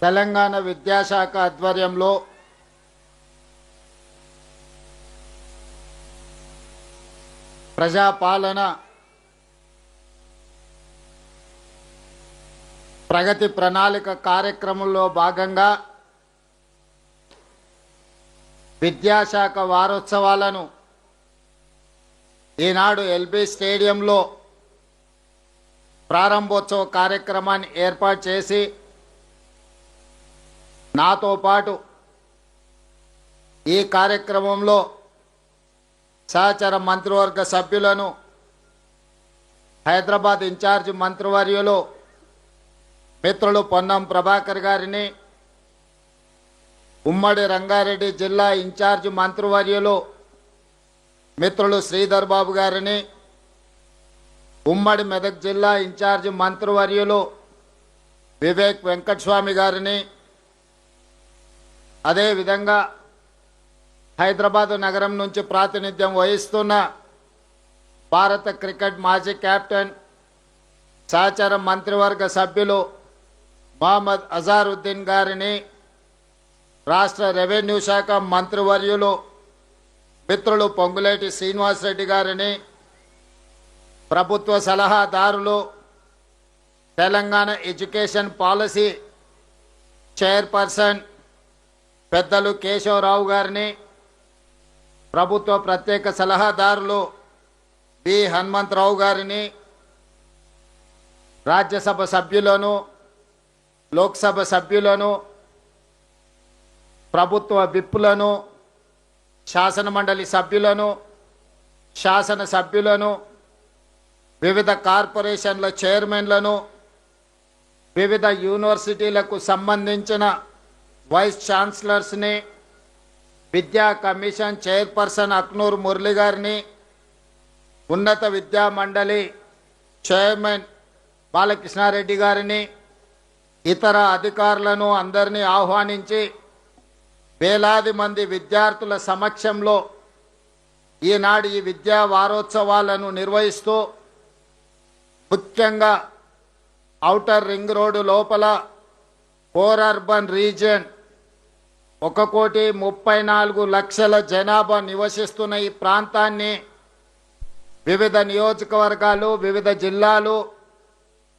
తెలంగాణ విద్యాశాఖ ఆధ్వర్యంలో ప్రజాపాలన ప్రగతి ప్రణాళిక కార్యక్రమంలో భాగంగా విద్యాశాఖ వారోత్సవాలను ఈనాడు ఎల్బీ స్టేడియంలో ప్రారంభోత్సవ కార్యక్రమాన్ని ఏర్పాటు చేసి నాతో పాటు ఈ కార్యక్రమంలో సహచర మంత్రివర్గ సభ్యులను హైదరాబాద్ ఇన్ఛార్జ్ మంత్రివర్యులు మిత్రులు పొన్నం ప్రభాకర్ గారిని, ఉమ్మడి రంగారెడ్డి జిల్లా ఇన్ఛార్జ్ మంత్రివర్యులు మిత్రులు శ్రీధర్ బాబు గారిని, ఉమ్మడి మెదక్ జిల్లా ఇన్ఛార్జ్ మంత్రివర్యులు వివేక్ వెంకటస్వామి గారిని, అదేవిధంగా హైదరాబాద్ నగరం నుంచి ప్రాతినిధ్యం వహిస్తున్న భారత క్రికెట్ మాజీ కెప్టెన్ సహచర మంత్రివర్గ సభ్యులు మహమ్మద్ అజారుద్దీన్ గారిని, రాష్ట్ర రెవెన్యూ శాఖ మంత్రివర్యులు మిత్రులు పొంగులేటి శ్రీనివాసరెడ్డి గారిని, ప్రభుత్వ సలహాదారులు తెలంగాణ ఎడ్యుకేషన్ పాలసీ చైర్పర్సన్ పెద్దలు కేశవరావు గారిని, ప్రభుత్వ ప్రత్యేక సలహాదారులు బి హనుమంతరావు గారిని, రాజ్యసభ సభ్యులను, లోక్సభ సభ్యులను, ప్రభుత్వ విప్పులను, శాసనమండలి సభ్యులను, శాసనసభ్యులను, వివిధ కార్పొరేషన్ల చైర్మన్లను, వివిధ యూనివర్సిటీలకు సంబంధించిన వైస్ ఛాన్సలర్స్ని, విద్యా కమిషన్ చైర్పర్సన్ అక్నూర్ మురళి గారిని, ఉన్నత విద్యా మండలి చైర్మన్ బాలకృష్ణారెడ్డి గారిని, ఇతర అధికారులను అందరినీ ఆహ్వానించి వేలాది మంది విద్యార్థుల సమక్షంలో ఈనాడు ఈ విద్యా వారోత్సవాలను నిర్వహిస్తూ ముఖ్యంగా ఔటర్ రింగ్ రోడ్డు లోపల కోర్ అర్బన్ రీజియన్ 1,34,00,000 జనాభా నివసిస్తున్న ఈ ప్రాంతాన్ని వివిధ నియోజకవర్గాలు, వివిధ జిల్లాలు,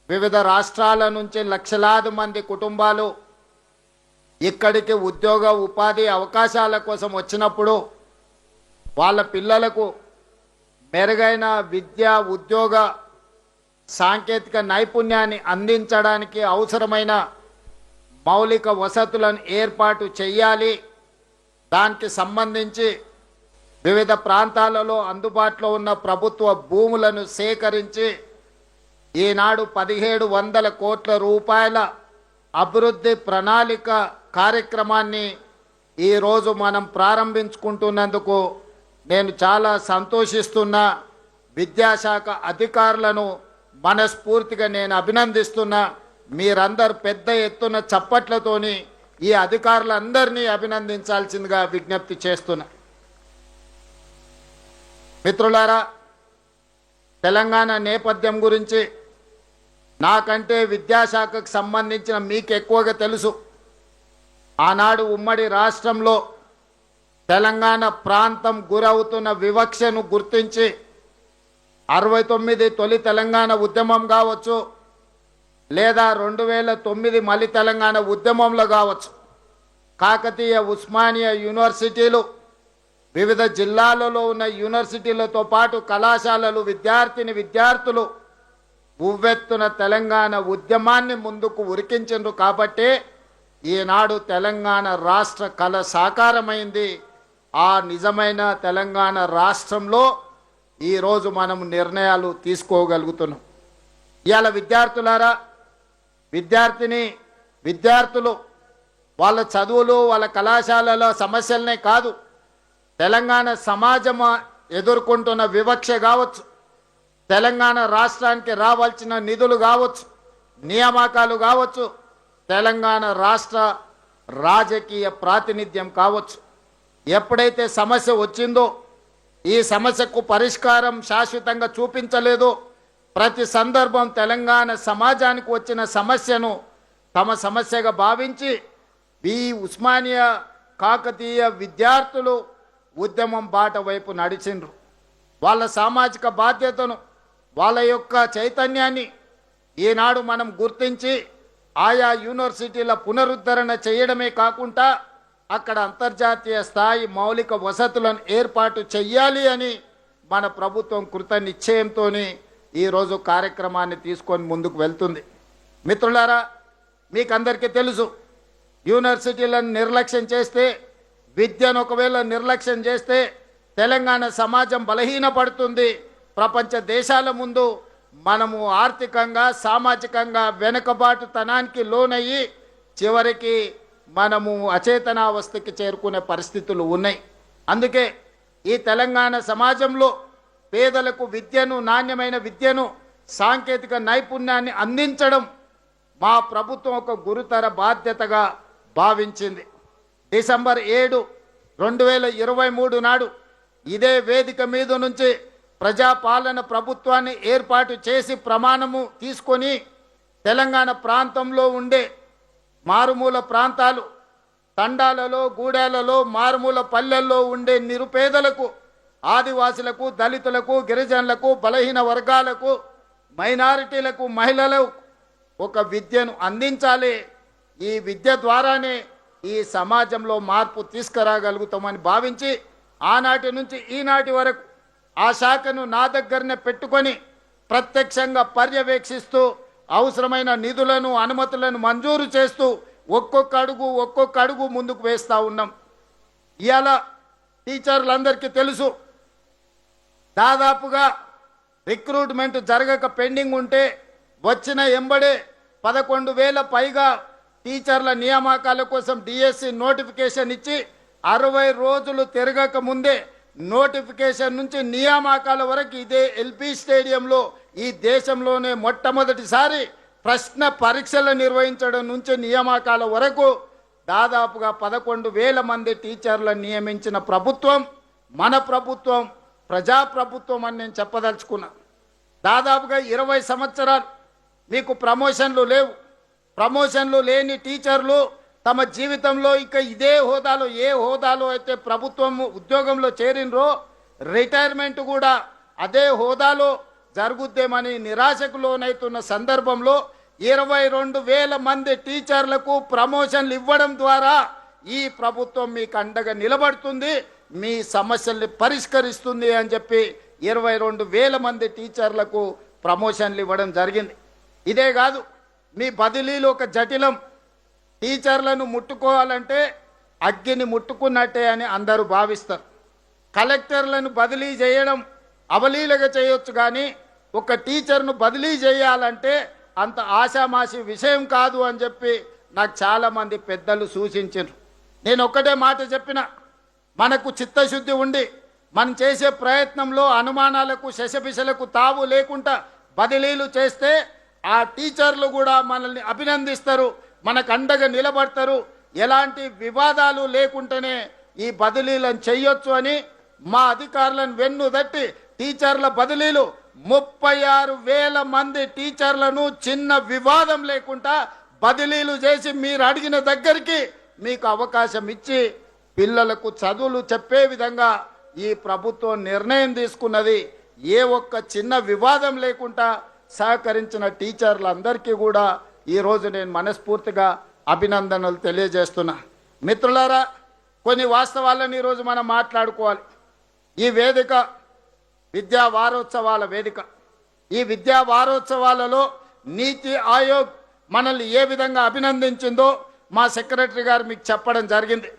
వివిధ రాష్ట్రాల నుంచి లక్షలాది మంది కుటుంబాలు ఇక్కడికి ఉద్యోగ ఉపాధి అవకాశాల కోసం వచ్చినప్పుడు వాళ్ళ పిల్లలకు మెరుగైన విద్య, ఉద్యోగ, సాంకేతిక నైపుణ్యాన్ని అందించడానికి అవసరమైన మౌలిక వసతులను ఏర్పాటు చేయాలి. దానికి సంబంధించి వివిధ ప్రాంతాలలో అందుబాటులో ఉన్న ప్రభుత్వ భూములను సేకరించి ఈనాడు 1,700 కోట్ల రూపాయల అభివృద్ధి ప్రణాళిక కార్యక్రమాన్ని ఈరోజు మనం ప్రారంభించుకుంటున్నందుకు నేను చాలా సంతోషిస్తున్నా. విద్యాశాఖ అధికారులను మనస్ఫూర్తిగా నేను అభినందిస్తున్నా. మీరందరూ పెద్ద ఎత్తున చప్పట్లతోని ఈ అధికారులందరినీ అభినందించాల్సిందిగా విజ్ఞప్తి చేస్తున్నా. మిత్రులారా, తెలంగాణ నేపథ్యం గురించి నాకంటే విద్యాశాఖకు సంబంధించిన మీకు ఎక్కువగా తెలుసు. ఆనాడు ఉమ్మడి రాష్ట్రంలో తెలంగాణ ప్రాంతం గురవుతున్న వివక్షను గుర్తించి 69 తొలి తెలంగాణ ఉద్యమం కావచ్చు, లేదా 2009 మలి తెలంగాణ ఉద్యమంలో కావచ్చు, కాకతీయ, ఉస్మానియా యూనివర్సిటీలు, వివిధ జిల్లాలలో ఉన్న యూనివర్సిటీలతో పాటు కళాశాలలు, విద్యార్థులు ఉవ్వెత్తున తెలంగాణ ఉద్యమాన్ని ముందుకు ఉరికించిండ్రు. కాబట్టే ఈనాడు తెలంగాణ రాష్ట్ర కళ సాకారమైంది. ఆ నిజమైన తెలంగాణ రాష్ట్రంలో ఈరోజు మనం నిర్ణయాలు తీసుకోగలుగుతున్నాం. ఇవాళ విద్యార్థులారా, విద్యార్థులు వాళ్ళ చదువులు, వాళ్ళ కళాశాలలో సమస్యలనే కాదు, తెలంగాణ సమాజం ఎదుర్కొంటున్న వివక్ష కావచ్చు, తెలంగాణ రాష్ట్రానికి రావాల్సిన నిధులు కావచ్చు, నియామకాలు కావచ్చు, తెలంగాణ రాష్ట్ర రాజకీయ ప్రాతినిధ్యం కావచ్చు, ఎప్పుడైతే సమస్య వచ్చిందో ఈ సమస్యకు పరిష్కారం శాశ్వతంగా చూపించలేదో, ప్రతి సందర్భం తెలంగాణ సమాజానికి వచ్చిన సమస్యను తమ సమస్యగా భావించి ఈ ఉస్మానియా కాకతీయ విద్యార్థులు ఉద్యమం బాట వైపు నడిచిండ్రు. వాళ్ళ సామాజిక బాధ్యతను, వాళ్ళ యొక్క చైతన్యాన్ని ఈనాడు మనం గుర్తించి ఆయా యూనివర్సిటీల పునరుద్ధరణ చేయడమే కాకుండా అక్కడ అంతర్జాతీయ స్థాయి మౌలిక వసతులను ఏర్పాటు చెయ్యాలి అని మన ప్రభుత్వం కృత నిశ్చయంతో ఈరోజు కార్యక్రమాన్ని తీసుకొని ముందుకు వెళ్తుంది. మిత్రులారా, మీకు అందరికీ తెలుసు, యూనివర్సిటీలను నిర్లక్ష్యం చేస్తే, విద్యను ఒకవేళ నిర్లక్ష్యం చేస్తే తెలంగాణ సమాజం బలహీనపడుతుంది. ప్రపంచ దేశాల ముందు మనము ఆర్థికంగా సామాజికంగా వెనుకబాటుతనానికి లోనయ్యి చివరికి మనము అచేతనావస్థకి చేరుకునే పరిస్థితులు ఉన్నాయి. అందుకే ఈ తెలంగాణ సమాజంలో పేదలకు విద్యను, నాణ్యమైన విద్యను, సాంకేతిక నైపుణ్యాన్ని అందించడం మా ప్రభుత్వం ఒక గురుతర బాధ్యతగా భావించింది. డిసెంబర్ 7, 2023 నాడు ఇదే వేదిక మీద నుంచి ప్రజాపాలన ప్రభుత్వాన్ని ఏర్పాటు చేసి ప్రమాణము తీసుకొని తెలంగాణ ప్రాంతంలో ఉండే మారుమూల ప్రాంతాలు, తండాలలో, గూడాలలో, మారుమూల పల్లెల్లో ఉండే నిరుపేదలకు, ఆదివాసులకు, దళితులకు, గిరిజనులకు, బలహీన వర్గాలకు, మైనారిటీలకు, మహిళలకు ఒక విద్యను అందించాలి. ఈ విద్య ద్వారానే ఈ సమాజంలో మార్పు తీసుకురాగలుగుతామని భావించి ఆనాటి నుంచి ఈనాటి వరకు ఆ శాఖను నా దగ్గరనే పెట్టుకొని ప్రత్యక్షంగా పర్యవేక్షిస్తూ అవసరమైన నిధులను, అనుమతులను మంజూరు చేస్తూ ఒక్కొక్క అడుగు ముందుకు వేస్తూ ఉన్నాం. ఇవాళ టీచర్లందరికీ తెలుసు, దాదాపుగా రిక్రూట్మెంట్ జరగక పెండింగ్ ఉంటే వచ్చిన ఎంబడే 11,000 పైగా టీచర్ల నియామకాల కోసం డిఎస్సి నోటిఫికేషన్ ఇచ్చి 60 రోజులు తిరగక ముందే నోటిఫికేషన్ నుంచి నియామకాల వరకు ఇదే ఎల్పి స్టేడియంలో ఈ దేశంలోనే మొట్టమొదటిసారి ప్రశ్న పరీక్షలు నిర్వహించడం నుంచి నియామకాల వరకు దాదాపుగా 11,000 మంది టీచర్లను నియమించిన ప్రభుత్వం మన ప్రభుత్వం, ప్రజాప్రభుత్వం అని నేను చెప్పదలుచుకున్నా. దాదాపుగా 20 సంవత్సరాలు మీకు ప్రమోషన్లు లేవు. ప్రమోషన్లు లేని టీచర్లు తమ జీవితంలో ఇక ఇదే హోదాలో, ఏ హోదాలో అయితే ప్రభుత్వం ఉద్యోగంలో చేరినరో రిటైర్మెంట్ కూడా అదే హోదాలో జరుగుద్దేమని నిరాశకు లోనైతున్న సందర్భంలో 22,000 మంది టీచర్లకు ప్రమోషన్లు ఇవ్వడం ద్వారా ఈ ప్రభుత్వం మీకు అండగా నిలబడుతుంది, మీ సమస్యల్ని పరిష్కరిస్తుంది అని చెప్పి 22,000 మంది టీచర్లకు ప్రమోషన్లు ఇవ్వడం జరిగింది. ఇదే కాదు, మీ బదిలీలు ఒక జటిలం. టీచర్లను ముట్టుకోవాలంటే అగ్గిని ముట్టుకున్నట్టే అని అందరూ భావిస్తారు. కలెక్టర్లను బదిలీ చేయడం అవలీలగా చేయొచ్చు, కానీ ఒక టీచర్ను బదిలీ చేయాలంటే అంత ఆషామాషి విషయం కాదు అని చెప్పి నాకు చాలామంది పెద్దలు సూచించారు. నేను ఒక్కటే మాట చెప్పిన, మనకు చిత్తశుద్ధి ఉండి మనం చేసే ప్రయత్నంలో అనుమానాలకు, శశపిశలకు తావు లేకుండా బదిలీలు చేస్తే ఆ టీచర్లు కూడా మనల్ని అభినందిస్తారు, మనకు అండగా నిలబడతారు. ఎలాంటి వివాదాలు లేకుండానే ఈ బదిలీలను చేయొచ్చు అని మా అధికారులను వెన్నుదట్టి టీచర్ల బదిలీలు 36,000 మంది టీచర్లను చిన్న వివాదం లేకుండా బదిలీలు చేసి మీరు అడిగిన దగ్గరికి మీకు అవకాశం ఇచ్చి పిల్లలకు చదువులు చెప్పే విధంగా ఈ ప్రభుత్వం నిర్ణయం తీసుకున్నది. ఏ ఒక్క చిన్న వివాదం లేకుండా సహకరించిన టీచర్లందరికీ కూడా ఈరోజు నేను మనస్ఫూర్తిగా అభినందనలు తెలియజేస్తున్నా. మిత్రులారా, కొన్ని వాస్తవాలను ఈరోజు మనం మాట్లాడుకోవాలి. ఈ వేదిక విద్యా వారోత్సవాల వేదిక. ఈ విద్యా వారోత్సవాలలో నీతి ఆయోగ్ మనల్ని ఏ విధంగా అభినందించిందో మా సెక్రటరీ గారు మీకు చెప్పడం జరిగింది.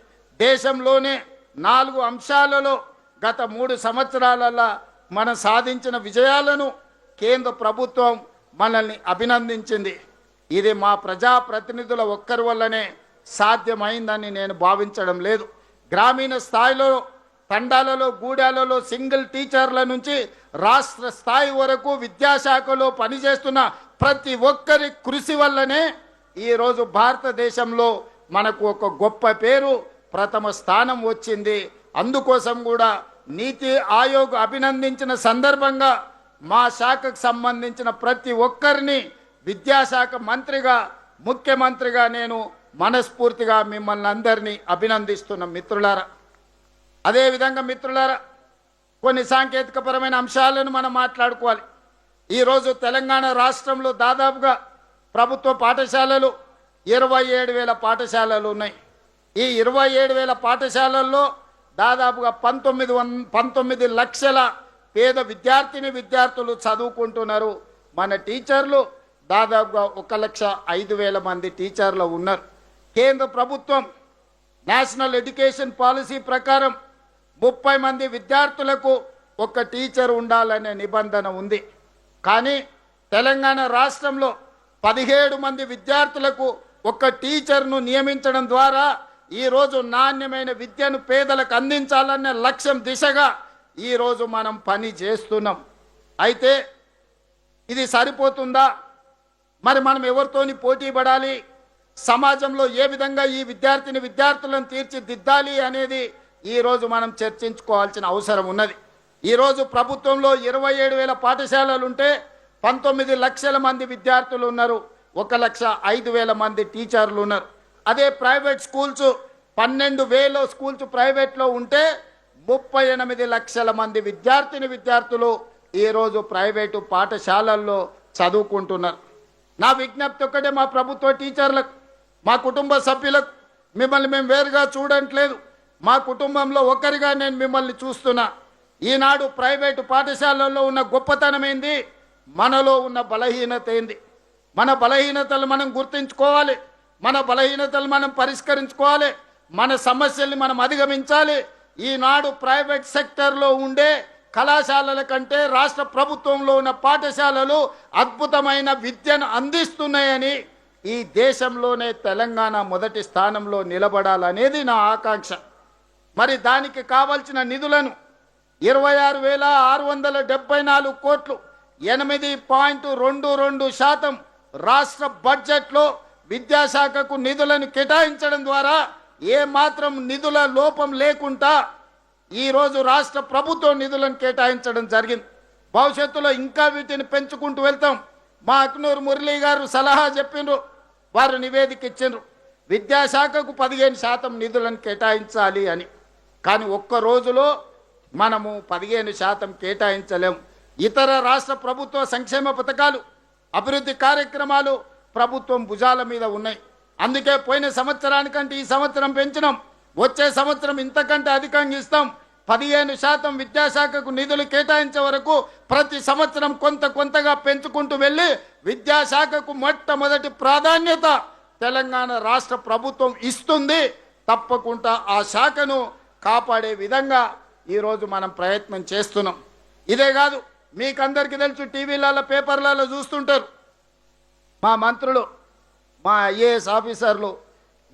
దేశంలోనే 4 అంశాలలో గత 3 సంవత్సరాలలో మనం సాధించిన విజయాలను కేంద్ర ప్రభుత్వం మనల్ని అభినందించింది. ఇది మా ప్రజాప్రతినిధుల ఒక్కరి వల్లనే సాధ్యమైందని నేను భావించడం లేదు. గ్రామీణ స్థాయిలో, తండాలలో, గూడాలలో సింగిల్ టీచర్ల నుంచి రాష్ట్ర స్థాయి వరకు విద్యాశాఖలో పనిచేస్తున్న ప్రతి ఒక్కరి కృషి వల్లనే ఈరోజు భారతదేశంలో మనకు ఒక గొప్ప పేరు, ప్రథమ స్థానం వచ్చింది. అందుకోసం కూడా నీతి ఆయోగ్ అభినందించిన సందర్భంగా మా శాఖకు సంబంధించిన ప్రతి ఒక్కరిని విద్యాశాఖ మంత్రిగా ముఖ్యమంత్రిగా నేను మనస్ఫూర్తిగా మిమ్మల్ని అందరినీ అభినందిస్తున్న మిత్రులారా. అదేవిధంగా మిత్రులారా, కొన్ని సాంకేతికపరమైన అంశాలను మనం మాట్లాడుకోవాలి. ఈరోజు తెలంగాణ రాష్ట్రంలో దాదాపుగా ప్రభుత్వ పాఠశాలలు 27,000 పాఠశాలలు ఉన్నాయి. ఈ 27,000 పాఠశాలల్లో దాదాపుగా 19 లక్షల పేద విద్యార్థులు చదువుకుంటున్నారు. మన టీచర్లు దాదాపుగా 1,05,000 మంది టీచర్లు ఉన్నారు. కేంద్ర ప్రభుత్వం నేషనల్ ఎడ్యుకేషన్ పాలసీ ప్రకారం 30 మంది విద్యార్థులకు ఒక టీచర్ ఉండాలనే నిబంధన ఉంది. కానీ తెలంగాణ రాష్ట్రంలో 17 మంది విద్యార్థులకు ఒక టీచర్ను నియమించడం ద్వారా ఈరోజు నాణ్యమైన విద్యను పేదలకు అందించాలనే లక్ష్యం దిశగా ఈరోజు మనం పని చేస్తున్నాం. అయితే ఇది సరిపోతుందా? మరి మనం ఎవరితోని పోటీ పడాలి, సమాజంలో ఏ విధంగా ఈ విద్యార్థులను తీర్చిదిద్దాలి అనేది ఈరోజు మనం చర్చించుకోవాల్సిన అవసరం ఉన్నది. ఈరోజు ప్రభుత్వంలో 27,000 పాఠశాలలు ఉంటే 19 లక్షల మంది విద్యార్థులు ఉన్నారు, 1,05,000 మంది టీచర్లు ఉన్నారు. అదే ప్రైవేట్ స్కూల్స్ 12,000 స్కూల్స్ ప్రైవేట్లో ఉంటే 38 లక్షల మంది విద్యార్థులు ఈరోజు ప్రైవేటు పాఠశాలల్లో చదువుకుంటున్నారు. నా విజ్ఞప్తి ఒక్కటే మా ప్రభుత్వ టీచర్లకు, మా కుటుంబ సభ్యులకు, మిమ్మల్ని మేము వేరుగా చూడట్లేదు, మా కుటుంబంలో ఒకరిగా నేను మిమ్మల్ని చూస్తున్నా. ఈనాడు ప్రైవేటు పాఠశాలల్లో ఉన్న గొప్పతనం ఏంది, మనలో ఉన్న బలహీనత ఏంది? మన బలహీనతలు మనం గుర్తించుకోవాలి, మన బలహీనతలు మనం పరిష్కరించుకోవాలి, మన సమస్యల్ని మనం అధిగమించాలి. ఈనాడు ప్రైవేట్ సెక్టర్లో ఉండే కళాశాలల కంటే రాష్ట్ర ప్రభుత్వంలో ఉన్న పాఠశాలలు అద్భుతమైన విద్యను అందిస్తున్నాయని, ఈ దేశంలోనే తెలంగాణ మొదటి స్థానంలో నిలబడాలనేది నా ఆకాంక్ష. మరి దానికి కావాల్సిన నిధులను 26,674 కోట్లు 8.22% రాష్ట్ర బడ్జెట్లో విద్యాశాఖకు నిధులను కేటాయించడం ద్వారా ఏ మాత్రం నిధుల లోపం లేకుండా ఈరోజు రాష్ట్ర ప్రభుత్వం నిధులను కేటాయించడం జరిగింది. భవిష్యత్తులో ఇంకా వీటిని పెంచుకుంటూ వెళ్తాం. మా అక్నూరు మురళీ గారు సలహా చెప్పిండ్రు, వారు నివేదిక ఇచ్చిండ్రు, విద్యాశాఖకు 15% నిధులను కేటాయించాలి అని. కానీ ఒక్క రోజులో మనము 15% కేటాయించలేము. ఇతర రాష్ట్ర ప్రభుత్వ సంక్షేమ పథకాలు, అభివృద్ధి కార్యక్రమాలు ప్రభుత్వం భుజాల మీద ఉన్నాయి. అందుకే పోయిన సంవత్సరానికంటే ఈ సంవత్సరం పెంచినాం, వచ్చే సంవత్సరం ఇంతకంటే అధికంగా ఇస్తాం. 15% విద్యాశాఖకు నిధులు కేటాయించే వరకు ప్రతి సంవత్సరం కొంతగా పెంచుకుంటూ వెళ్ళి విద్యాశాఖకు మొట్టమొదటి ప్రాధాన్యత తెలంగాణ రాష్ట్ర ప్రభుత్వం ఇస్తుంది. తప్పకుండా ఆ శాఖను కాపాడే విధంగా ఈరోజు మనం ప్రయత్నం చేస్తున్నాం. ఇదే కాదు, మీకందరికీ తెలుసు, టీవీలలో పేపర్లలో చూస్తుంటారు, మా మంత్రులు, మా ఐఏఎస్ ఆఫీసర్లు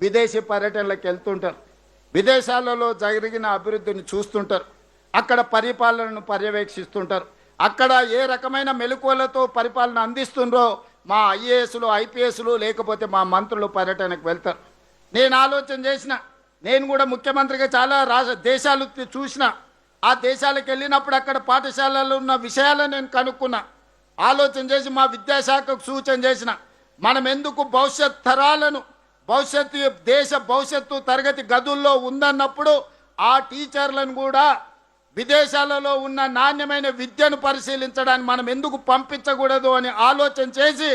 విదేశీ పర్యటనలకు వెళ్తుంటారు, విదేశాలలో జరిగిన అభివృద్ధిని చూస్తుంటారు, అక్కడ పరిపాలనను పర్యవేక్షిస్తుంటారు, అక్కడ ఏ రకమైన మెలకువలతో పరిపాలన అందిస్తుండ్రో మా ఐఏఎస్లు, ఐపీఎస్లు లేకపోతే మా మంత్రులు పర్యటనకు వెళ్తారు. నేను ఆలోచన చేసిన, నేను కూడా ముఖ్యమంత్రిగా చాలా దేశాలు చూసిన, ఆ దేశాలకు వెళ్ళినప్పుడు అక్కడ పాఠశాలలో ఉన్న విషయాలను నేను కనుక్కున్నా. ఆలోచన చేసి మా విద్యాశాఖకు సూచన చేసిన, మనం ఎందుకు భవిష్యత్ తరాలను, దేశ భవిష్యత్తు తరగతి గదుల్లో ఉందన్నప్పుడు ఆ టీచర్లను కూడా విదేశాలలో ఉన్న నాణ్యమైన విద్యను పరిశీలించడానికి మనం ఎందుకు పంపించకూడదు అని ఆలోచన చేసి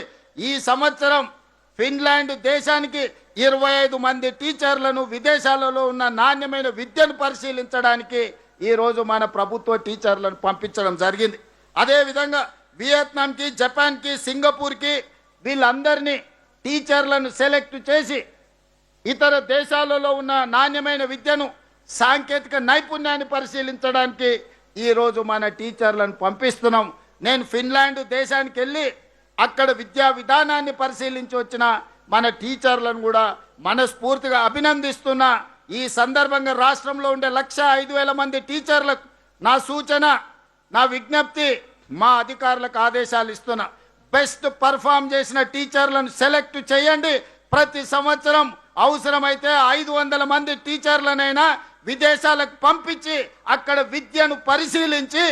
ఈ సంవత్సరం ఫిన్లాండ్ దేశానికి 25 మంది టీచర్లను విదేశాలలో ఉన్న నాణ్యమైన విద్యను పరిశీలించడానికి ఈరోజు మన ప్రభుత్వ టీచర్లను పంపించడం జరిగింది. అదేవిధంగా వియత్నాంకి, జపాన్కి, సింగపూర్కి వీళ్ళందరినీ టీచర్లను సెలెక్ట్ చేసి ఇతర దేశాలలో ఉన్న నాణ్యమైన విద్యను, సాంకేతిక నైపుణ్యాన్ని పరిశీలించడానికి ఈరోజు మన టీచర్లను పంపిస్తున్నాం. నేను ఫిన్లాండ్ దేశానికి వెళ్ళి అక్కడ విద్యా విధానాన్ని పరిశీలించి వచ్చిన మన టీచర్లను కూడా మనస్ఫూర్తిగా అభినందిస్తున్నా. ఈ సందర్భంగా రాష్ట్రంలో ఉండే 1,05,000 మంది టీచర్లకు నా సూచన, నా విజ్ఞప్తి, మా అధికారులకు ఆదేశాలు ఇస్తున్నా. బెస్ట్ పర్ఫామ్ చేసిన టీచర్లను సెలెక్ట్ చేయండి. ప్రతి సంవత్సరం అవసరమైతే 500 మంది టీచర్లనైనా విదేశాలకు పంపించి అక్కడ విద్యను పరిశీలించి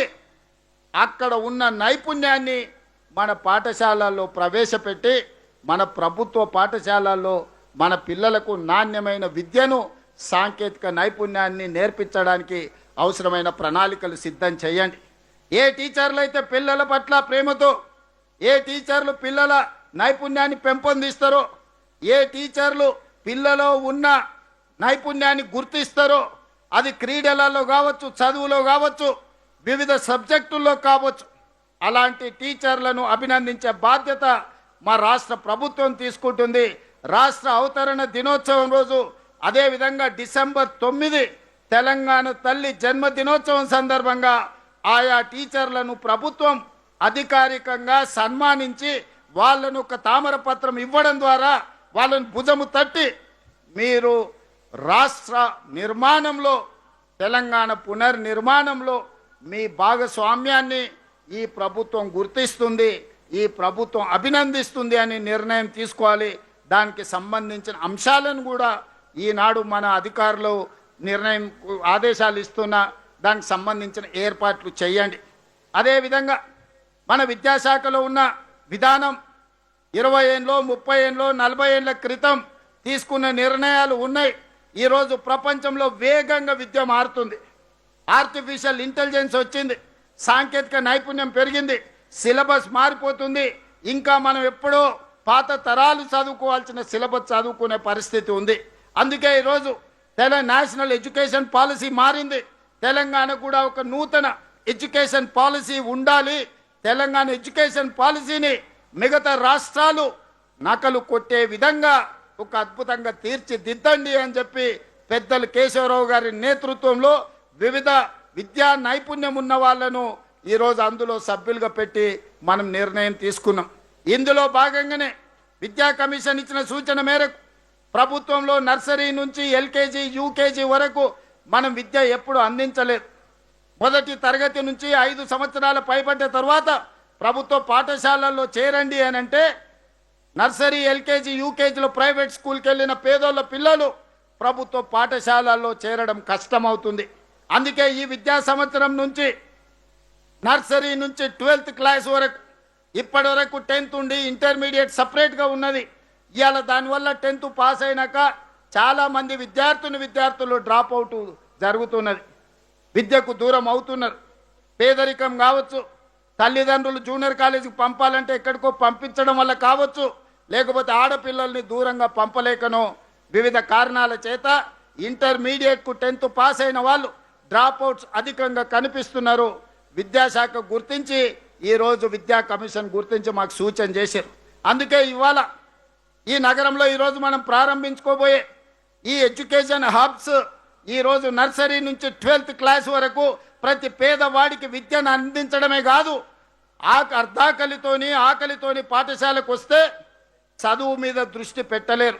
అక్కడ ఉన్న నైపుణ్యాన్ని మన పాఠశాలల్లో ప్రవేశపెట్టి మన ప్రభుత్వ పాఠశాలల్లో మన పిల్లలకు నాణ్యమైన విద్యను సాంకేతిక నైపుణ్యాన్ని నేర్పించడానికి అవసరమైన ప్రణాళికలు సిద్ధం చేయండి. ఏ టీచర్లు అయితే పిల్లల పట్ల ప్రేమతో, ఏ టీచర్లు పిల్లల నైపుణ్యాన్ని పెంపొందిస్తారో, ఏ టీచర్లు పిల్లలో ఉన్న నైపుణ్యాన్ని గుర్తిస్తారో, అది క్రీడలలో కావచ్చు, చదువులో కావచ్చు, వివిధ సబ్జెక్టుల్లో కావచ్చు, అలాంటి టీచర్లను అభినందించే బాధ్యత మా రాష్ట్ర ప్రభుత్వం తీసుకుంటుంది. రాష్ట్ర అవతరణ దినోత్సవం రోజు, అదేవిధంగా డిసెంబర్ 9 తెలంగాణ తల్లి జన్మదినోత్సవం సందర్భంగా ఆయా టీచర్లను ప్రభుత్వం అధికారికంగా సన్మానించి వాళ్ళను ఒక తామరపత్రం ఇవ్వడం ద్వారా వాళ్ళను భుజము తట్టి మీరు రాష్ట్ర నిర్మాణంలో, తెలంగాణ పునర్నిర్మాణంలో మీ భాగస్వామ్యాన్ని ఈ ప్రభుత్వం గుర్తిస్తుంది, ఈ ప్రభుత్వం అభినందిస్తుంది అని నిర్ణయం తీసుకోవాలి. దానికి సంబంధించిన అంశాలను కూడా ఈనాడు మన అధికారులు నిర్ణయం ఆదేశాలు ఇస్తున్న దానికి సంబంధించిన ఏర్పాట్లు చేయండి. అదేవిధంగా మన విద్యాశాఖలో ఉన్న విధానం 20 ఏళ్ళలో, 30 ఏళ్ళలో, 40 ఏళ్ళ క్రితం తీసుకున్న నిర్ణయాలు ఉన్నాయి. ఈరోజు ప్రపంచంలో వేగంగా విద్య మారుతుంది. ఆర్టిఫిషియల్ ఇంటెలిజెన్స్ వచ్చింది, సాంకేతిక నైపుణ్యం పెరిగింది, సిలబస్ మారిపోతుంది. ఇంకా మనం ఎప్పుడో పాత తరాలు చదువుకోవాల్సిన సిలబస్ చదువుకునే పరిస్థితి ఉంది. అందుకే ఈరోజు నేషనల్ ఎడ్యుకేషన్ పాలసీ మారింది. తెలంగాణ కూడా ఒక నూతన ఎడ్యుకేషన్ పాలసీ ఉండాలి. తెలంగాణ ఎడ్యుకేషన్ పాలసీని మిగతా రాష్ట్రాలు నకలు కొట్టే విధంగా ఒక అద్భుతంగా తీర్చిదిద్దండి అని చెప్పి పెద్దలు కేశవరావు గారి నేతృత్వంలో వివిధ విద్యా నైపుణ్యం ఉన్న వాళ్ళను ఈరోజు అందులో సభ్యులుగా పెట్టి మనం నిర్ణయం తీసుకున్నాం. ఇందులో భాగంగానే విద్యా కమిషన్ ఇచ్చిన సూచన మేరకు ప్రభుత్వంలో నర్సరీ నుంచి ఎల్కేజీ, యూకేజీ వరకు మనం విద్య ఎప్పుడు అందించలేదు. మొదటి తరగతి నుంచి 5 సంవత్సరాల పైబడ్డ తర్వాత ప్రభుత్వ పాఠశాలల్లో చేరండి అని అంటే నర్సరీ, ఎల్కేజీ, యూకేజీలో ప్రైవేట్ స్కూల్కి వెళ్ళిన పేదోళ్ళ పిల్లలు ప్రభుత్వ పాఠశాలల్లో చేరడం కష్టమవుతుంది. అందుకే ఈ విద్యా సంవత్సరం నుంచి నర్సరీ నుంచి 12th క్లాస్ వరకు ఇప్పటి వరకు 10th ఉండి ఇంటర్మీడియట్ సపరేట్గా ఉన్నది. ఇవాళ దానివల్ల 10th పాస్ అయినాక చాలామంది విద్యార్థులు డ్రాప్ అవుట్ జరుగుతున్నది, విద్యకు దూరం అవుతున్నారు. పేదరికం కావచ్చు, తల్లిదండ్రులు జూనియర్ కాలేజీకి పంపాలంటే ఎక్కడికో పంపించడం వల్ల కావచ్చు, లేకపోతే ఆడపిల్లల్ని దూరంగా పంపలేకనో వివిధ కారణాల చేత ఇంటర్మీడియట్కు 10th పాస్ అయిన వాళ్ళు డ్రాప్ అవుట్స్ అధికంగా కనిపిస్తున్నారు. విద్యాశాఖ గుర్తించి ఈరోజు విద్యా కమిషన్ గుర్తించి మాకు సూచన చేశారు. అందుకే ఇవాళ ఈ నగరంలో ఈరోజు మనం ప్రారంభించుకోబోయే ఈ ఎడ్యుకేషన్ హబ్స్ ఈరోజు నర్సరీ నుంచి 12th క్లాస్ వరకు ప్రతి పేదవాడికి విద్యను అందించడమే కాదు, ఆకలితోని పాఠశాలకు వస్తే చదువు మీద దృష్టి పెట్టలేరు.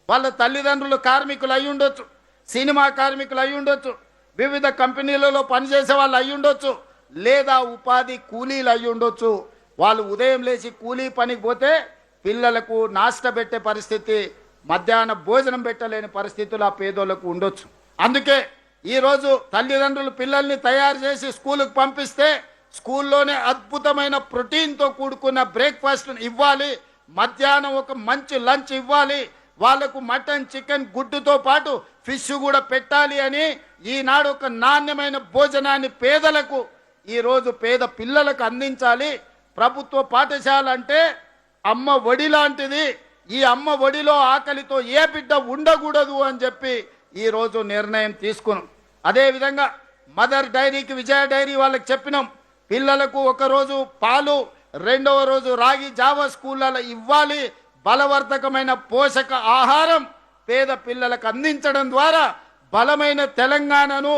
వాళ్ళ తల్లిదండ్రులు కార్మికులు అయి ఉండొచ్చు, సినిమా కార్మికులు అయి ఉండొచ్చు, వివిధ కంపెనీలలో పనిచేసే వాళ్ళు అయి ఉండొచ్చు, లేదా ఉపాధి కూలీలు అయి ఉండొచ్చు. వాళ్ళు ఉదయం లేచి కూలీ పనికి పోతే పిల్లలకు నాష్ట పెట్టే పరిస్థితి, మధ్యాహ్న భోజనం పెట్టలేని పరిస్థితులు ఆ పేదోళ్లకు ఉండొచ్చు. అందుకే ఈరోజు తల్లిదండ్రులు పిల్లల్ని తయారు చేసి స్కూలుకు పంపిస్తే స్కూల్లోనే అద్భుతమైన ప్రోటీన్తో కూడుకున్న బ్రేక్ఫాస్ట్ ఇవ్వాలి, మధ్యాహ్నం ఒక మంచి లంచ్ ఇవ్వాలి, వాళ్లకు మటన్, చికెన్, గుడ్డుతో పాటు ఫిష్ కూడా పెట్టాలి అని ఈనాడు ఒక నాణ్యమైన భోజనాన్ని పేదలకు ఈరోజు పేద పిల్లలకు అందించాలి. ప్రభుత్వ పాఠశాల అంటే అమ్మ ఒడి లాంటిది. ఈ అమ్మ ఒడిలో ఆకలితో ఏ బిడ్డ ఉండకూడదు అని చెప్పి ఈరోజు నిర్ణయం తీసుకున్నాం. అదేవిధంగా మదర్ డైరీకి, విజయ డైరీ వాళ్ళకి చెప్పినాం, పిల్లలకు ఒకరోజు పాలు, రెండవ రోజు రాగి జావా స్కూళ్ళలో ఇవ్వాలి. బలవర్ధకమైన పోషక ఆహారం పేద పిల్లలకు అందించడం ద్వారా బలమైన తెలంగాణను,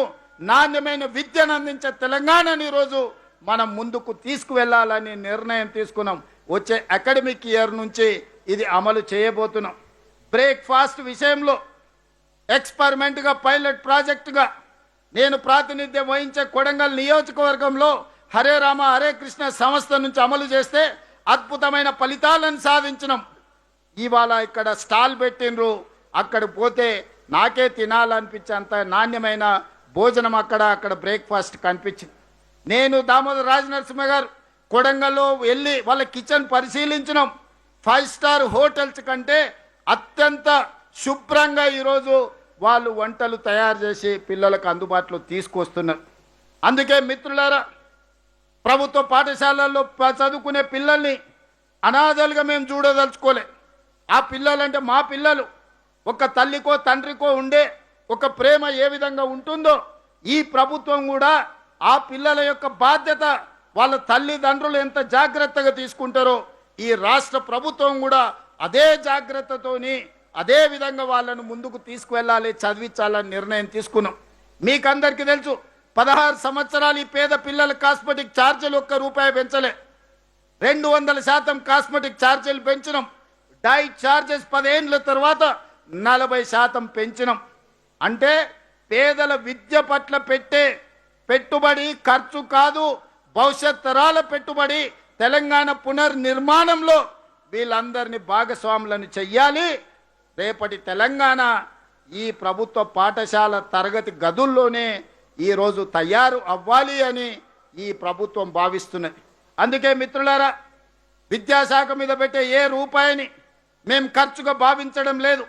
నాణ్యమైన విద్యను అందించే తెలంగాణను ఈరోజు మనం ముందుకు తీసుకువెళ్ళాలని నిర్ణయం తీసుకున్నాం. వచ్చే అకాడమిక్ ఇయర్ నుంచి ఇది అమలు చేయబోతున్నాం. బ్రేక్ఫాస్ట్ విషయంలో ఎక్స్పెరిమెంట్గా, పైలట్ ప్రాజెక్టుగా నేను ప్రాతినిధ్యం వహించే కొడంగల్ నియోజకవర్గంలో హరే రామ హరే కృష్ణ సంస్థ నుంచి అమలు చేస్తే అద్భుతమైన ఫలితాలను సాధించినాం. ఇవాళ ఇక్కడ స్టాల్ పెట్టినరు, అక్కడ పోతే నాకే తినాలనిపించేంత నాణ్యమైన భోజనం అక్కడ బ్రేక్ఫాస్ట్ కనిపించింది. నేను దామోదర్ రాజనరసింహ గారు కొడంగల్లో వెళ్ళి వాళ్ళ కిచెన్ పరిశీలించినాం. 5 స్టార్ హోటల్స్ కంటే అత్యంత శుభ్రంగా ఈరోజు వాళ్ళు వంటలు తయారు చేసి పిల్లలకు అందుబాటులో తీసుకొస్తున్నారు. అందుకే మిత్రులారా, ప్రభుత్వ పాఠశాలల్లో చదువుకునే పిల్లల్ని అనాథలుగా మేము చూడదలుచుకోలే. ఆ పిల్లలంటే మా పిల్లలు. ఒక తల్లికో తండ్రికో ఉండే ఒక ప్రేమ ఏ విధంగా ఉంటుందో ఈ ప్రభుత్వం కూడా ఆ పిల్లల యొక్క బాధ్యత వాళ్ళ తల్లిదండ్రులు ఎంత జాగ్రత్తగా తీసుకుంటారో ఈ రాష్ట్ర ప్రభుత్వం కూడా అదే జాగ్రత్తతోని అదే విధంగా వాళ్ళను ముందుకు తీసుకువెళ్ళాలి, చదివించాలని నిర్ణయం తీసుకున్నాం. మీకందరికీ తెలుసు, 16 సంవత్సరాలు ఈ పేద పిల్లల కాస్మెటిక్ ఛార్జీలు ₹1 పెంచలే. 200% కాస్మెటిక్ ఛార్జీలు పెంచినాం. డైట్ ఛార్జెస్ 10 ఏళ్ళ తర్వాత 40% పెంచినాం. అంటే పేదల విద్య పట్ల పెట్టే పెట్టుబడి ఖర్చు కాదు, భవిష్యత్ తరాల పెట్టుబడి. తెలంగాణ పునర్నిర్మాణంలో వీళ్ళందరినీ భాగస్వాములను చెయ్యాలి. రేపటి తెలంగాణ ఈ ప్రభుత్వ పాఠశాల తరగతి గదుల్లోనే ఈరోజు తయారు అవ్వాలి అని ఈ ప్రభుత్వం భావిస్తున్నది. అందుకే మిత్రులారా, విద్యాశాఖ మీద పెట్టే ఏ రూపాయిని మేము ఖర్చుగా భావించడం లేదు,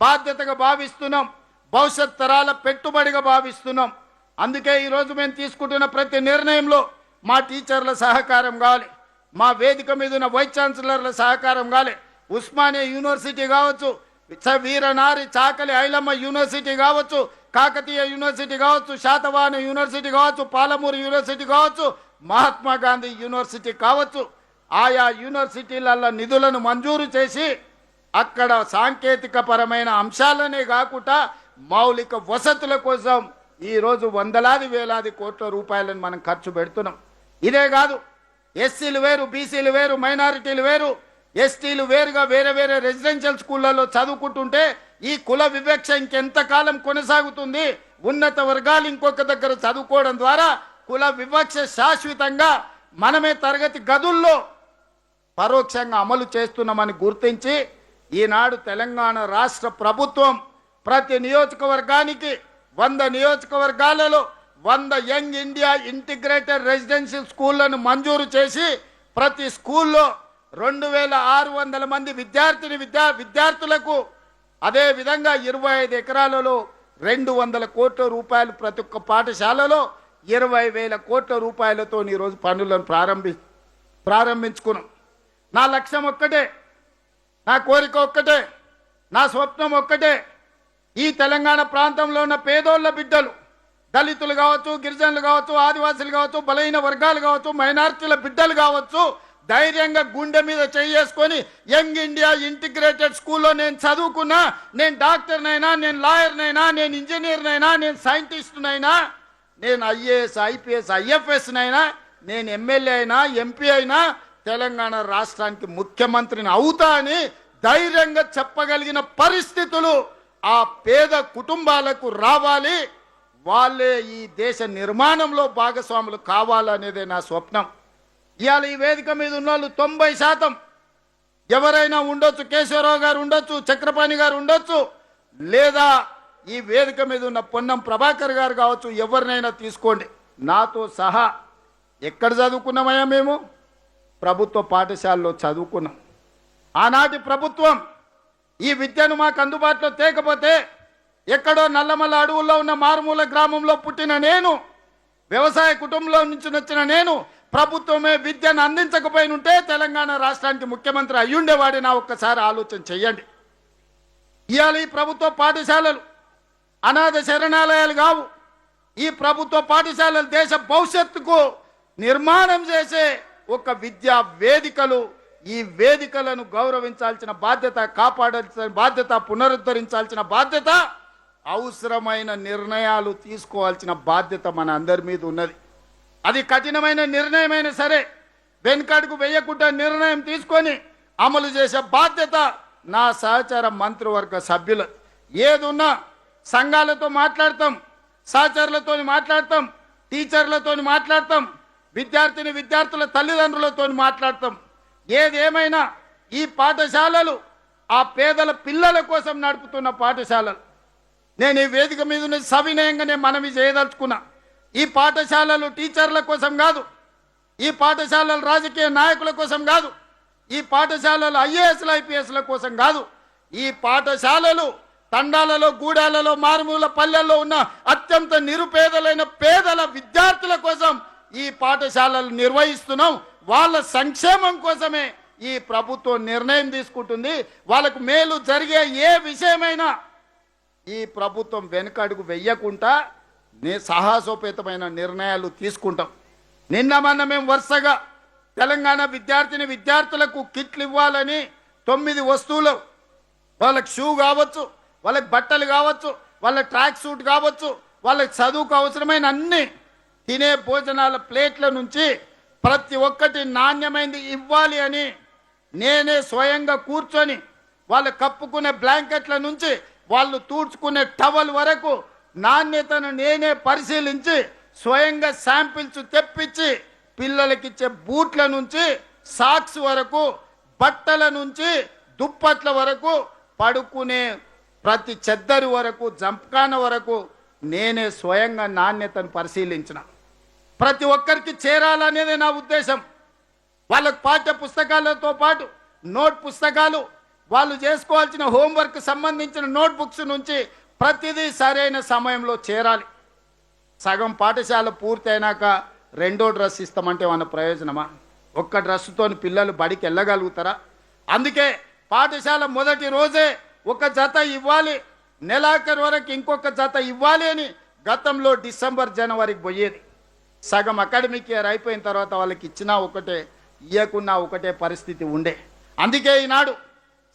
బాధ్యతగా భావిస్తున్నాం, భవిష్యత్ తరాల పెట్టుబడిగా భావిస్తున్నాం. అందుకే ఈరోజు మేము తీసుకుంటున్న ప్రతి నిర్ణయంలో మా టీచర్ల సహకారం కావాలి, మా వేదిక మీద ఉన్న వైస్ ఛాన్సలర్ల సహకారం కావాలి. ఉస్మానియా యూనివర్సిటీ కావచ్చు, వీరనారి చాకలి ఐలమ్మ యూనివర్సిటీ కావచ్చు, కాకతీయ యూనివర్సిటీ కావచ్చు, శాతవాహన యూనివర్సిటీ కావచ్చు, పాలమూరు యూనివర్సిటీ కావచ్చు, మహాత్మా గాంధీ యూనివర్సిటీ కావచ్చు, ఆయా యూనివర్సిటీలలో నిధులను మంజూరు చేసి అక్కడ సాంకేతిక పరమైన అంశాలనే కాకుండా మౌలిక వసతుల కోసం ఈరోజు వందలాది వేలాది కోట్ల రూపాయలను మనం ఖర్చు పెడుతున్నాం. ఇదే కాదు, ఎస్సీలు వేరు, బీసీలు వేరు, మైనారిటీలు వేరు, ఎస్టీలు వేరుగా వేరే వేరే రెసిడెన్షియల్ స్కూళ్ళలో చదువుకుంటుంటే ఈ కుల వివక్ష ఇంకెంతకాలం కొనసాగుతుంది? ఉన్నత వర్గాలు ఇంకొక దగ్గర చదువుకోవడం ద్వారా కుల వివక్ష శాశ్వతంగా మనమే తరగతి గదుల్లో పరోక్షంగా అమలు చేస్తున్నామని గుర్తించి ఈనాడు తెలంగాణ రాష్ట్ర ప్రభుత్వం ప్రతి నియోజకవర్గానికి 100 నియోజకవర్గాలలో 100 యంగ్ ఇండియా ఇంటిగ్రేటెడ్ రెసిడెన్షియల్ స్కూళ్లను మంజూరు చేసి ప్రతి స్కూల్లో 2600 మంది విద్యార్థులకు అదేవిధంగా 25 ఎకరాలలో 200 కోట్ల రూపాయలు ప్రతి ఒక్క పాఠశాలలో 20,000 కోట్ల రూపాయలతో ఈరోజు పనులను ప్రారంభించుకున్నాం. నా లక్ష్యం ఒక్కటే, నా కోరిక ఒక్కటే, నా స్వప్నం ఒక్కటే. ఈ తెలంగాణ ప్రాంతంలో ఉన్న పేదోళ్ళ బిడ్డలు, దళితులు కావచ్చు, గిరిజనులు కావచ్చు, ఆదివాసులు కావచ్చు, బలహీన వర్గాలు కావచ్చు, మైనారిటీల బిడ్డలు కావచ్చు, ధైర్యంగా గుండె మీద చేసుకొని యంగ్ ఇండియా ఇంటిగ్రేటెడ్ స్కూల్లో నేను చదువుకున్నా, నేను డాక్టర్నైనా, నేను లాయర్నైనా, నేను ఇంజనీర్నైనా, నేను సైంటిస్ట్నైనా, నేను ఐఏఎస్ ఐపీఎస్ ఐఎఫ్ఎస్నైనా, నేను ఎమ్మెల్యే అయినా ఎంపీ అయినా తెలంగాణ రాష్ట్రానికి ముఖ్యమంత్రిని అవుతా అని ధైర్యంగా చెప్పగలిగిన పరిస్థితులు ఆ పేద కుటుంబాలకు రావాలి. వాళ్ళే ఈ దేశ నిర్మాణంలో భాగస్వాములు కావాలనేదే నా స్వప్నం. ఇవాళ ఈ వేదిక మీద ఉన్న వాళ్ళు 90% ఎవరైనా ఉండొచ్చు, కేశవరావు గారు ఉండొచ్చు, చక్రపాణి గారు ఉండొచ్చు, లేదా ఈ వేదిక మీద ఉన్న పొన్నం ప్రభాకర్ గారు కావచ్చు, ఎవరినైనా తీసుకోండి, నాతో సహా ఎక్కడ చదువుకున్నామయ్యా? మేము ప్రభుత్వ పాఠశాలలో చదువుకున్నాం. ఆనాటి ప్రభుత్వం ఈ విద్యను మాకు అందుబాటులో తేకపోతే ఎక్కడో నల్లమల్ల అడవుల్లో ఉన్న మారుమూల గ్రామంలో పుట్టిన నేను, వ్యవసాయ కుటుంబంలో నుంచి వచ్చిన నేను ప్రభుత్వమే విద్యను అందించకపోయినుంటే తెలంగాణ రాష్ట్రానికి ముఖ్యమంత్రి అయ్యుండేవాడి. నా ఒక్కసారి ఆలోచన చెయ్యండి. ఇవాళ ఈ ప్రభుత్వ పాఠశాలలు అనాథ శరణాలయాలు కావు. ఈ ప్రభుత్వ పాఠశాలలు దేశ భవిష్యత్తుకు నిర్మాణం చేసే ఒక విద్యా వేదికలు. ఈ వేదికలను గౌరవించాల్సిన బాధ్యత, కాపాడాల్సిన బాధ్యత, పునరుద్ధరించాల్సిన బాధ్యత, అవసరమైన నిర్ణయాలు తీసుకోవాల్సిన బాధ్యత మన అందరి మీద ఉన్నది. అది కఠినమైన నిర్ణయమైనా సరే వెనుకడుగు వేయకుండా నిర్ణయం తీసుకొని అమలు చేసే బాధ్యత నా సహచార మంత్రివర్గ సభ్యులు. ఏదున్నా సంఘాలతో మాట్లాడతాం, సహచరులతో మాట్లాడతాం, టీచర్లతో మాట్లాడతాం, విద్యార్థుల తల్లిదండ్రులతో మాట్లాడతాం. ఏదేమైనా ఈ పాఠశాలలు ఆ పేదల పిల్లల కోసం నడుపుతున్న పాఠశాలలు. నేను ఈ వేదిక మీద ఉన్న సవినయంగానే మనవి చేయదలుచుకున్నా. ఈ పాఠశాలలు టీచర్ల కోసం కాదు, ఈ పాఠశాలలు రాజకీయ నాయకుల కోసం కాదు, ఈ పాఠశాలలు ఐఏఎస్ల ఐపీఎస్ల కోసం కాదు. ఈ పాఠశాలలు తండాలలో, గూడాలలో, మారుమూల పల్లెల్లో ఉన్న అత్యంత నిరుపేదలైన పేదల విద్యార్థుల కోసం ఈ పాఠశాలలు నిర్వహిస్తున్నాం. వాళ్ళ సంక్షేమం కోసమే ఈ ప్రభుత్వం నిర్ణయం తీసుకుంటుంది. వాళ్ళకు మేలు జరిగే ఏ విషయమైనా ఈ ప్రభుత్వం వెనుకడుగు వెయ్యకుండా సాహసోపేతమైన నిర్ణయాలు తీసుకుంటాం. నిన్న మొన్న మేము వరుసగా తెలంగాణ విద్యార్థులకు కిట్లు ఇవ్వాలని 9 వస్తువులు, వాళ్ళకి షూ కావచ్చు, వాళ్ళకి బట్టలు కావచ్చు, వాళ్ళ ట్రాక్ సూట్ కావచ్చు, వాళ్ళకి చదువుకు అవసరమైన అన్ని తినే భోజనాల ప్లేట్ల నుంచి ప్రతి ఒక్కటి నాణ్యమైనది ఇవ్వాలి అని నేనే స్వయంగా కూర్చొని వాళ్ళు కప్పుకునే బ్లాంకెట్ల నుంచి వాళ్ళు తూడ్చుకునే టవల్ వరకు నాణ్యతను నేనే పరిశీలించి స్వయంగా శాంపిల్స్ తెప్పించి పిల్లలకిచ్చే బూట్ల నుంచి సాక్స్ వరకు, బట్టల నుంచి దుప్పట్ల వరకు, పడుకునే ప్రతి చెద్దరి వరకు, జంప్కాన వరకు నేనే స్వయంగా నాణ్యతను పరిశీలించిన. ప్రతి ఒక్కరికి చేరాలనేది నా ఉద్దేశం. వాళ్ళకు పాఠ్య పుస్తకాలతో పాటు నోట్ పుస్తకాలు, వాళ్ళు చేసుకోవాల్సిన హోంవర్క్ సంబంధించిన నోట్బుక్స్ నుంచి ప్రతిదీ సరైన సమయంలో చేరాలి. సగం పాఠశాల పూర్తయినాక రెండో డ్రెస్ ఇస్తామంటే మన ప్రయోజనమా? ఒక్క డ్రెస్సుతో పిల్లలు బడికి వెళ్ళగలుగుతారా? అందుకే పాఠశాల మొదటి రోజే ఒక జత ఇవ్వాలి, నెలాఖరు వరకు ఇంకొక జత ఇవ్వాలి అని గతంలో డిసెంబర్ జనవరికి పోయేది. సగం అకాడమిక్ ఇయర్ అయిపోయిన తర్వాత వాళ్ళకి ఇచ్చినా ఒకటే, ఇవ్వకున్నా ఒకటే పరిస్థితి ఉండే. అందుకే ఈనాడు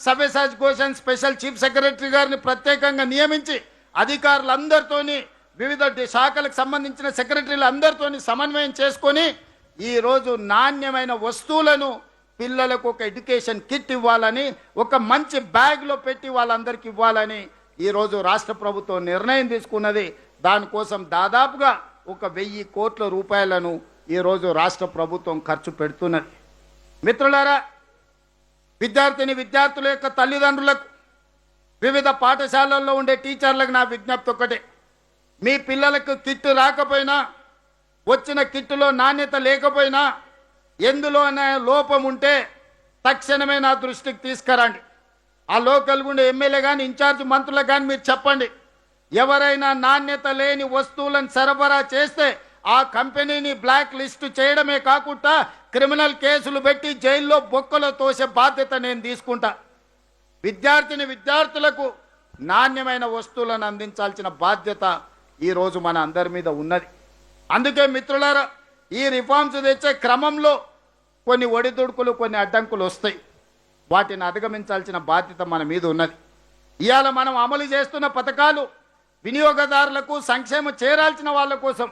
Savyasachi Ghosh special chief secretary గారిని ప్రత్యేకంగా నియమించి అధికారులందరితోని, వివిధ శాఖలకు సంబంధించిన సెక్రటరీలు అందరితోని సమన్వయం చేసుకొని ఈరోజు నాణ్యమైన వస్తువులను పిల్లలకు ఒక ఎడ్యుకేషన్ కిట్ ఇవ్వాలని, ఒక మంచి బ్యాగ్లో పెట్టి వాళ్ళందరికీ ఇవ్వాలని ఈరోజు రాష్ట్ర ప్రభుత్వం నిర్ణయం తీసుకున్నది. దానికోసం దాదాపుగా 1,000 కోట్ల రూపాయలను ఈరోజు రాష్ట్ర ప్రభుత్వం ఖర్చు పెడుతున్నది. మిత్రులారా, విద్యార్థుల యొక్క తల్లిదండ్రులకు, వివిధ పాఠశాలల్లో ఉండే టీచర్లకు నా విజ్ఞప్తి ఒకటే. మీ పిల్లలకు కిట్టు రాకపోయినా, వచ్చిన కిట్టులో నాణ్యత లేకపోయినా, ఎందులోనే లోపం ఉంటే తక్షణమే నా దృష్టికి తీసుకురండి. ఆ లోకల్ ఉండే ఎమ్మెల్యే కానీ, ఇన్ఛార్జ్ మంత్రులకు కానీ మీరు చెప్పండి. ఎవరైనా నాణ్యత లేని వస్తువులను సరఫరా చేస్తే ఆ కంపెనీని బ్లాక్ లిస్ట్ చేయడమే కాకుండా క్రిమినల్ కేసులు పెట్టి జైల్లో బొక్కలో తోసే బాధ్యత నేను తీసుకుంటా. విద్యార్థులకు నాణ్యమైన వస్తువులను అందించాల్సిన బాధ్యత ఈరోజు మన అందరి మీద ఉన్నది. అందుకే మిత్రులారా, ఈ రిఫార్మ్స్ తెచ్చే క్రమంలో కొన్ని ఒడిదుడుకులు, కొన్ని అడ్డంకులు వస్తాయి. వాటిని అధిగమించాల్సిన బాధ్యత మన మీద ఉన్నది. ఇవాళ మనం అమలు చేస్తున్న పథకాలు వినియోగదారులకు సంక్షేమం చేరాల్సిన వాళ్ళ కోసం,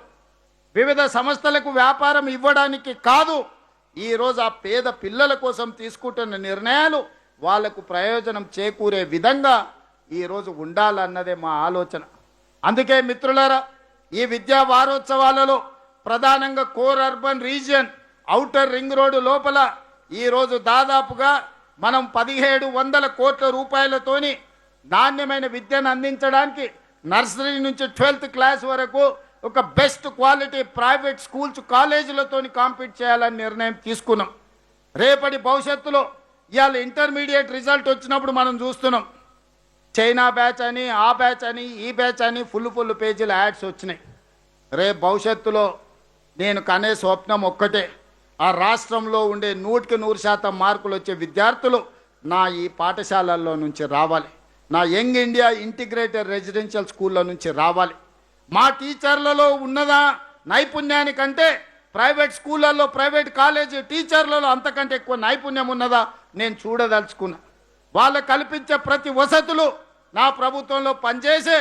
వివిధ సంస్థలకు వ్యాపారం ఇవ్వడానికి కాదు. ఈరోజు ఆ పేద పిల్లల కోసం తీసుకుంటున్న నిర్ణయాలు వాళ్లకు ప్రయోజనం చేకూరే విధంగా ఈరోజు ఉండాలన్నదే మా ఆలోచన. అందుకే మిత్రులారా, ఈ విద్యా వారోత్సవాలలో ప్రధానంగా core urban region, outer ring road లోపల ఈరోజు దాదాపుగా మనం 1,700 కోట్ల రూపాయలతోని నాణ్యమైన విద్యను అందించడానికి నర్సరీ నుంచి 12th క్లాస్ వరకు ఒక బెస్ట్ క్వాలిటీ ప్రైవేట్ స్కూల్స్, కాలేజీలతో కాంపీట్ చేయాలని నిర్ణయం తీసుకున్నాం. రేపటి భవిష్యత్తులో ఇవాళ ఇంటర్మీడియట్ రిజల్ట్ వచ్చినప్పుడు మనం చూస్తున్నాం, చైనా బ్యాచ్ అని, ఆ బ్యాచ్ అని, ఈ బ్యాచ్ అని ఫుల్ పేజీల యాడ్స్ వచ్చినాయి. రేపు భవిష్యత్తులో నేను కనే స్వప్నం ఒక్కటే, ఆ రాష్ట్రంలో ఉండే 100% మార్కులు వచ్చే విద్యార్థులు నా ఈ పాఠశాలల్లో నుంచి రావాలి, నా యంగ్ ఇండియా ఇంటిగ్రేటెడ్ రెసిడెన్షియల్ స్కూళ్ళ నుంచి రావాలి. మా టీచర్లలో ఉన్నదా నైపుణ్యానికంటే ప్రైవేట్ స్కూళ్ళల్లో, ప్రైవేట్ కాలేజీ టీచర్లలో అంతకంటే ఎక్కువ నైపుణ్యం ఉన్నదా నేను చూడదలుచుకున్నా. వాళ్ళకు కల్పించే ప్రతి వసతులు నా ప్రభుత్వంలో పనిచేసే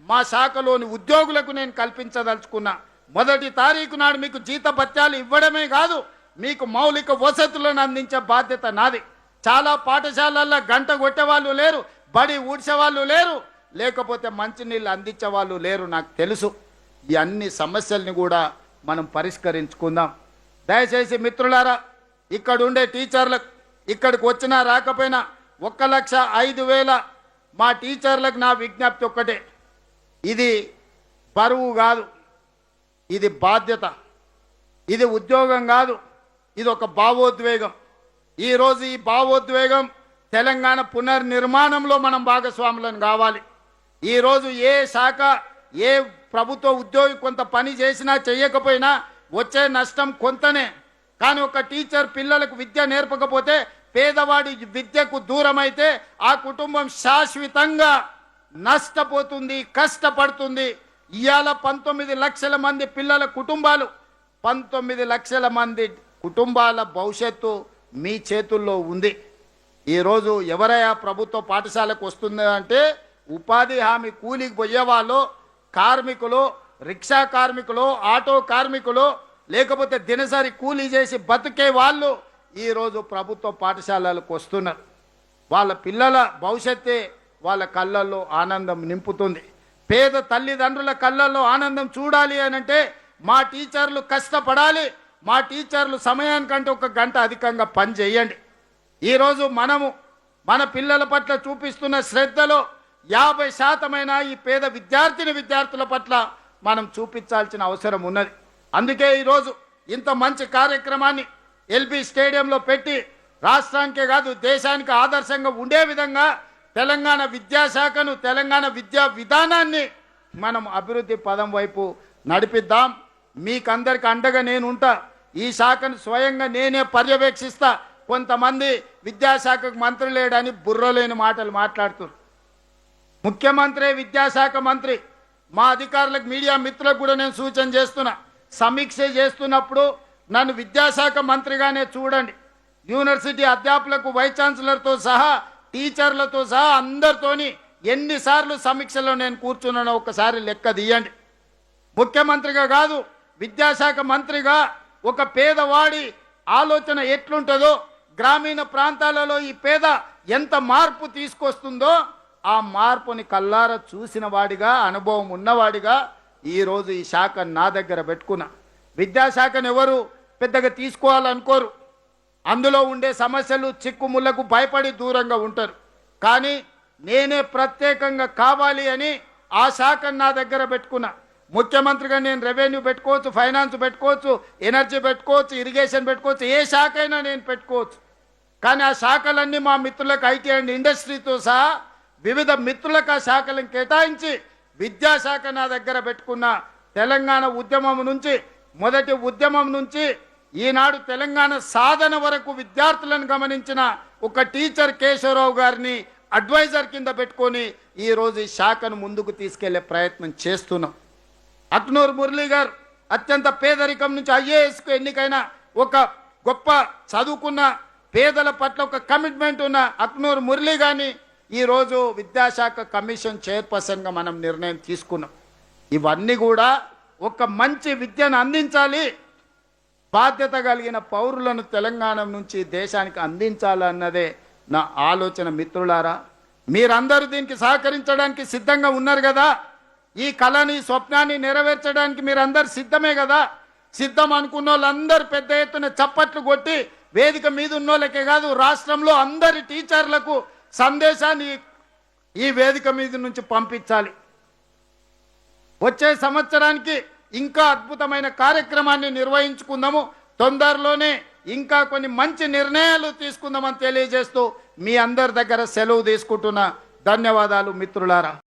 మా శాఖలోని ఉద్యోగులకు నేను కల్పించదలుచుకున్నా. 1వ తారీఖు నాడు మీకు జీతభత్యాలు ఇవ్వడమే కాదు, మీకు మౌలిక వసతులను అందించే బాధ్యత నాది. చాలా పాఠశాలల్లో గంట కొట్టేవాళ్ళు లేరు, బడి ఊడ్చేవాళ్ళు లేరు, లేకపోతే మంచినీళ్ళు అందించే వాళ్ళు లేరు. నాకు తెలుసు. ఈ అన్ని సమస్యల్ని కూడా మనం పరిష్కరించుకుందాం. దయచేసి మిత్రులారా, ఇక్కడ ఉండే టీచర్లకు, ఇక్కడికి వచ్చినా రాకపోయినా 1,05,000 మా టీచర్లకు నా విజ్ఞప్తి ఒక్కటే, ఇది బరువు కాదు, ఇది బాధ్యత, ఇది ఉద్యోగం కాదు, ఇది ఒక భావోద్వేగం. ఈరోజు ఈ భావోద్వేగం తెలంగాణ పునర్నిర్మాణంలో మనం భాగస్వాములను కావాలి. ఈరోజు ఏ శాఖ ఏ ప్రభుత్వ ఉద్యోగి కొంత పని చేసినా చేయకపోయినా వచ్చే నష్టం కొంతనే. కానీ ఒక టీచర్ పిల్లలకు విద్య నేర్పకపోతే పేదవాడి విద్యకు దూరమైతే ఆ కుటుంబం శాశ్వతంగా నష్టపోతుంది, కష్టపడుతుంది. ఇవాళ 19 లక్షల మంది పిల్లల కుటుంబాలు, 19 లక్షల మంది కుటుంబాల భవిష్యత్తు మీ చేతుల్లో ఉంది. ఈరోజు ఎవరయ్యా ప్రభుత్వ పాఠశాలకు వస్తుంది అంటే ఉపాధి హామీ కూలికి పోయేవాళ్ళు, కార్మికులు, రిక్షా కార్మికులు, ఆటో కార్మికులు, లేకపోతే దినసరి కూలీ చేసి బతికే వాళ్ళు ఈరోజు ప్రభుత్వ పాఠశాలలకు వస్తున్నారు. వాళ్ళ పిల్లల భవిష్యత్తే వాళ్ళ కళ్ళల్లో ఆనందం నింపుతుంది. పేద తల్లిదండ్రుల కళ్ళల్లో ఆనందం చూడాలి అనంటే మా టీచర్లు కష్టపడాలి, మా టీచర్లు సమయానికంటే 1 గంట అధికంగా పని చేయండి. ఈరోజు మనము మన పిల్లల పట్ల చూపిస్తున్న శ్రద్ధలో 50% ఈ పేద విద్యార్థుల పట్ల మనం చూపించాల్సిన అవసరం ఉన్నది. అందుకే ఈరోజు ఇంత మంచి కార్యక్రమాన్ని ఎల్బీ స్టేడియంలో పెట్టి రాష్ట్రానికే కాదు దేశానికి ఆదర్శంగా ఉండే విధంగా తెలంగాణ విద్యాశాఖను, తెలంగాణ విద్యా విధానాన్ని మనం అభివృద్ధి పదం వైపు నడిపిద్దాం. మీకందరికి అండగా నేను ఉంటా. ఈ శాఖను స్వయంగా నేనే పర్యవేక్షిస్తా. కొంతమంది విద్యాశాఖకు మంత్రి లేడని బుర్రలేని మాటలు మాట్లాడుతున్నారు. ముఖ్యమంత్రి విద్యాశాఖ మంత్రి. మా అధికారులకు, మీడియా మిత్రులకు కూడా నేను సూచన చేస్తున్నా, సమీక్ష చేస్తున్నప్పుడు నన్ను విద్యాశాఖ మంత్రిగానే చూడండి. యూనివర్సిటీ అధ్యాపకులకు, వైస్ ఛాన్సలర్తో సహా, టీచర్లతో సహా అందరితోని ఎన్నిసార్లు సమీక్షలో నేను కూర్చున్నానో ఒకసారి లెక్క తీయండి. ముఖ్యమంత్రిగా కాదు, విద్యాశాఖ మంత్రిగా ఒక పేదవాడి ఆలోచన ఎట్లుంటుందో, గ్రామీణ ప్రాంతాలలో ఈ పేద ఎంత మార్పు తీసుకొస్తుందో ఆ మార్పుని కల్లారా చూసిన వాడిగా, అనుభవం ఉన్నవాడిగా ఈరోజు ఈ శాఖను నా దగ్గర పెట్టుకున్నా. విద్యాశాఖను ఎవరు పెద్దగా తీసుకోవాలనుకోరు. అందులో ఉండే సమస్యలు, చిక్కుముళ్లకు భయపడి దూరంగా ఉంటారు. కానీ నేనే ప్రత్యేకంగా కావాలి అని ఆ శాఖను నా దగ్గర పెట్టుకున్నా. ముఖ్యమంత్రిగా నేను రెవెన్యూ పెట్టుకోవచ్చు, ఫైనాన్స్ పెట్టుకోవచ్చు, ఎనర్జీ పెట్టుకోవచ్చు, ఇరిగేషన్ పెట్టుకోవచ్చు, ఏ శాఖ అయినా నేను పెట్టుకోవచ్చు. కానీ ఆ శాఖలన్నీ మా మిత్రులకు, ఐటీ అండ్ ఇండస్ట్రీతో సహా వివిధ మిత్రులకు ఆ శాఖలను కేటాయించి విద్యాశాఖ నా దగ్గర పెట్టుకున్న. తెలంగాణ ఉద్యమం నుంచి, మొదటి ఉద్యమం నుంచి ఈనాడు తెలంగాణ సాధన వరకు విద్యార్థులను గమనించిన ఒక టీచర్ కేశవరావు గారిని అడ్వైజర్ కింద పెట్టుకొని ఈరోజు ఈ శాఖను ముందుకు తీసుకెళ్లే ప్రయత్నం చేస్తున్నాం. అక్నూర్ మురళీ గారు అత్యంత పేదరికం నుంచి ఐఏఎస్కు ఎన్నికైన ఒక గొప్ప చదువుకున్న పేదల పట్ల ఒక కమిట్మెంట్ ఉన్న అక్నూర్ మురళీ గారిని ఈరోజు విద్యాశాఖ కమిషన్ చైర్పర్సన్గా మనం నిర్ణయం తీసుకున్నాం. ఇవన్నీ కూడా ఒక మంచి విద్యను అందించాలి, బాధ్యత కలిగిన పౌరులను తెలంగాణ నుంచి దేశానికి అందించాలన్నదే నా ఆలోచన. మిత్రులారా, మీరందరూ దీనికి సహకరించడానికి సిద్ధంగా ఉన్నారు కదా. ఈ కళని, స్వప్నాన్ని నెరవేర్చడానికి మీరందరూ సిద్ధమే కదా. సిద్ధం అనుకున్న వాళ్ళందరూ పెద్ద ఎత్తున చప్పట్లు కొట్టి వేదిక మీద ఉన్న వాళ్ళకే కాదు, రాష్ట్రంలో అందరి టీచర్లకు సందేశాన్ని ఈ వేదిక మీద నుంచి పంపించాలి. వచ్చే సంవత్సరానికి ఇంకా అద్భుతమైన కార్యక్రమాన్ని నిర్వహించుకుందాము. తొందరలోనే ఇంకా కొన్ని మంచి నిర్ణయాలు తీసుకుందామని తెలియజేస్తూ మీ అందరి దగ్గర సెలవు తీసుకుంటున్నా. ధన్యవాదాలు మిత్రులారా.